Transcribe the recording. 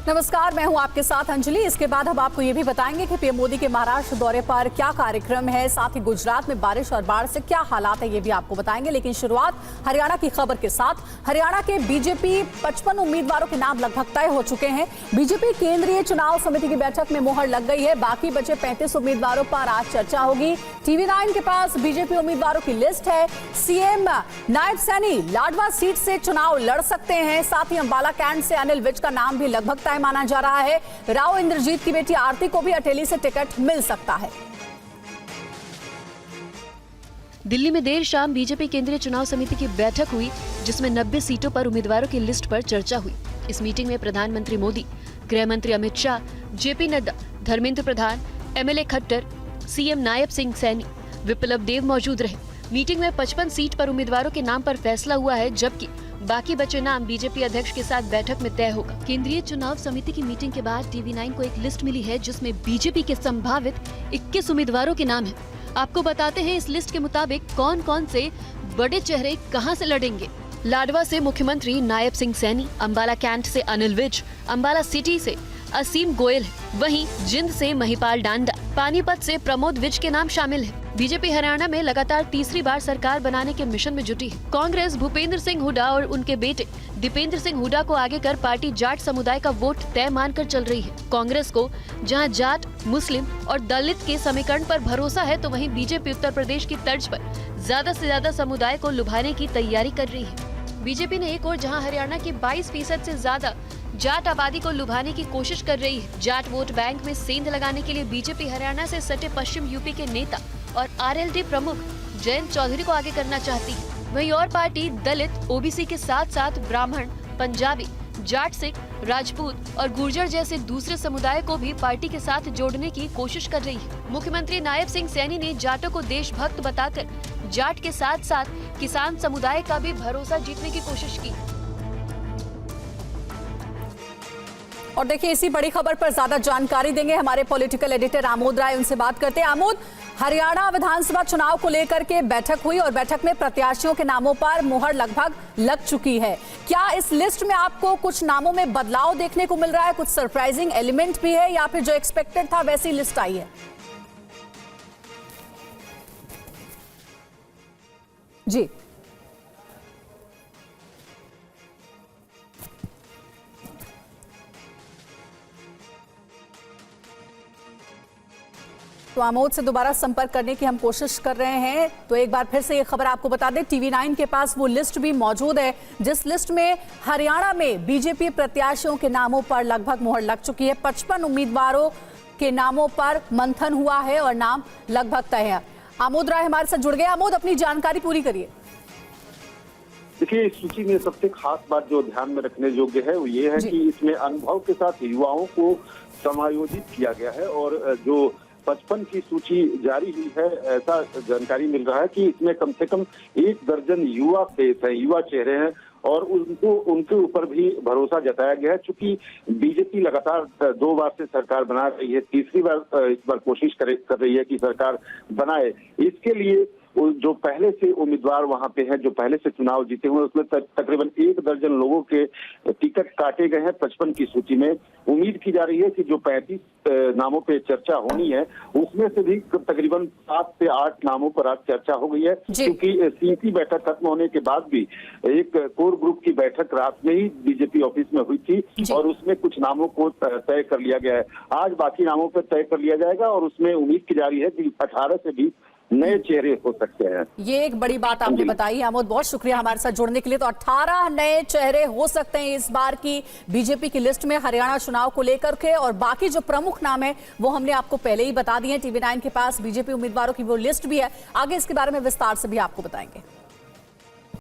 नमस्कार, मैं हूं आपके साथ अंजलि। इसके बाद हम आपको ये भी बताएंगे कि पीएम मोदी के महाराष्ट्र दौरे पर क्या कार्यक्रम है, साथ ही गुजरात में बारिश और बाढ़ से क्या हालात है, ये भी आपको बताएंगे। लेकिन शुरुआत हरियाणा की खबर के साथ। हरियाणा के बीजेपी 55 उम्मीदवारों के नाम लगभग तय हो चुके हैं। बीजेपी केंद्रीय चुनाव समिति की बैठक में मुहर लग गई है। बाकी बचे 35 उम्मीदवारों पर आज चर्चा होगी। TV9 के पास बीजेपी उम्मीदवारों की लिस्ट है। सीएम नायब सैनी लाडवा सीट से चुनाव लड़ सकते हैं। साथ ही अंबाला कैंट से अनिल विज का नाम भी लगभग तय माना जा रहा है। राव इंद्रजीत की बेटी आरती को भी अटेली से टिकट मिल सकता है। दिल्ली में देर शाम बीजेपी केंद्रीय चुनाव समिति की बैठक हुई, जिसमें 90 सीटों पर उम्मीदवारों की लिस्ट पर चर्चा हुई। इस मीटिंग में प्रधानमंत्री मोदी, गृह मंत्री Amit Shah, JP Nadda, Dharmendra Pradhan, MLA Khattar, CM Nayab Singh Saini, विप्लव देव मौजूद रहे। मीटिंग में 55 सीट पर उम्मीदवारों के नाम पर फैसला हुआ है, जबकि बाकी बचे नाम बीजेपी अध्यक्ष के साथ बैठक में तय होगा। केंद्रीय चुनाव समिति की मीटिंग के बाद TV9 को एक लिस्ट मिली है, जिसमें बीजेपी के संभावित 21 उम्मीदवारों के नाम हैं। आपको बताते हैं इस लिस्ट के मुताबिक कौन कौन से बड़े चेहरे कहां से लड़ेंगे। लाडवा से मुख्यमंत्री नायब सिंह सैनी, अंबाला कैंट से अनिल विज, अंबाला सिटी से असीम गोयल है। वहीं जिंद से महिपाल डांडा, पानीपत से प्रमोद विज के नाम शामिल है। बीजेपी हरियाणा में लगातार तीसरी बार सरकार बनाने के मिशन में जुटी है। कांग्रेस भूपेंद्र सिंह हुड्डा और उनके बेटे दीपेंद्र सिंह हुड्डा को आगे कर पार्टी जाट समुदाय का वोट तय मानकर चल रही है। कांग्रेस को जहां जाट, मुस्लिम और दलित के समीकरण पर भरोसा है, तो वहीं बीजेपी उत्तर प्रदेश की तर्ज पर ज्यादा से ज्यादा समुदाय को लुभाने की तैयारी कर रही है। बीजेपी ने एक और जहां हरियाणा की 22% से ज्यादा जाट आबादी को लुभाने की कोशिश कर रही है। जाट वोट बैंक में सेंध लगाने के लिए बीजेपी हरियाणा से सटे पश्चिम यूपी के नेता और RLD प्रमुख जयंत चौधरी को आगे करना चाहती है। वहीं और पार्टी दलित, OBC के साथ साथ ब्राह्मण, पंजाबी, जाट, सिख, राजपूत और गुर्जर जैसे दूसरे समुदाय को भी पार्टी के साथ जोड़ने की कोशिश कर रही है। मुख्यमंत्री नायब सिंह सैनी ने जाटों को देशभक्त बताकर जाट के साथ साथ किसान समुदाय का भी भरोसा जीतने की कोशिश की। और देखिए, इसी बड़ी खबर पर ज्यादा जानकारी देंगे हमारे पॉलिटिकल एडिटर आमोद राय। उनसे बात करते हैं। आमोद, हरियाणा विधानसभा चुनाव को लेकर के बैठक हुई और बैठक में प्रत्याशियों के नामों पर मुहर लगभग लग चुकी है। क्या इस लिस्ट में आपको कुछ नामों में बदलाव देखने को मिल रहा है? कुछ सरप्राइजिंग एलिमेंट भी है या फिर जो एक्सपेक्टेड था वैसी लिस्ट आई है? जी, तो आमोद से दोबारा संपर्क करने की हम कोशिश कर रहे हैं। तो एक बार फिर से ये खबर आपको बता दें, TV9 के पास वो लिस्ट भी मौजूद है जिस लिस्ट में हरियाणा में बीजेपी प्रत्याशियों के नामों पर लगभग मुहर लग चुकी है। 55 उम्मीदवारों के नामों पर मंथन हुआ है और नाम लगभग तय है। आमोद राय हमारे साथ जुड़ गए। आमोद, अपनी जानकारी पूरी करिए। देखिए, इस सूची में सबसे खास बात जो ध्यान में रखने योग्य है वो ये है कि इसमें अनुभव के साथ युवाओं को समायोजित किया गया है। और जो 55 की सूची जारी हुई है, ऐसा जानकारी मिल रहा है कि इसमें कम से कम 1 दर्जन युवा फेस है, युवा चेहरे हैं और उनके ऊपर भी भरोसा जताया गया है। चूंकि बीजेपी लगातार 2 बार से सरकार बना रही है, तीसरी बार इस बार कोशिश कर रही है कि सरकार बनाए। इसके लिए जो पहले से उम्मीदवार वहां पे हैं, जो पहले से चुनाव जीते हुए, उसमें तकरीबन 1 दर्जन लोगों के टिकट काटे गए हैं 55 की सूची में। उम्मीद की जा रही है कि जो 35 नामों पे चर्चा होनी है, उसमें से भी तकरीबन 7 से 8 नामों पर आज चर्चा हो गई है। क्योंकि सीसी बैठक खत्म होने के बाद भी एक कोर ग्रुप की बैठक रात में ही बीजेपी ऑफिस में हुई थी और उसमें कुछ नामों को तय कर लिया गया है। आज बाकी नामों पर तय कर लिया जाएगा और उसमें उम्मीद की जा रही है कि 18 से 20 नए चेहरे हो सकते हैं। ये एक बड़ी बात आपने बताई आमोद, बहुत शुक्रिया हमारे साथ जुड़ने के लिए। तो 18 नए चेहरे हो सकते हैं इस बार की बीजेपी की लिस्ट में हरियाणा चुनाव को लेकर के। और बाकी जो प्रमुख नाम है वो हमने आपको पहले ही बता दिए। TV9 के पास बीजेपी उम्मीदवारों की वो लिस्ट भी है। आगे इसके बारे में विस्तार से भी आपको बताएंगे।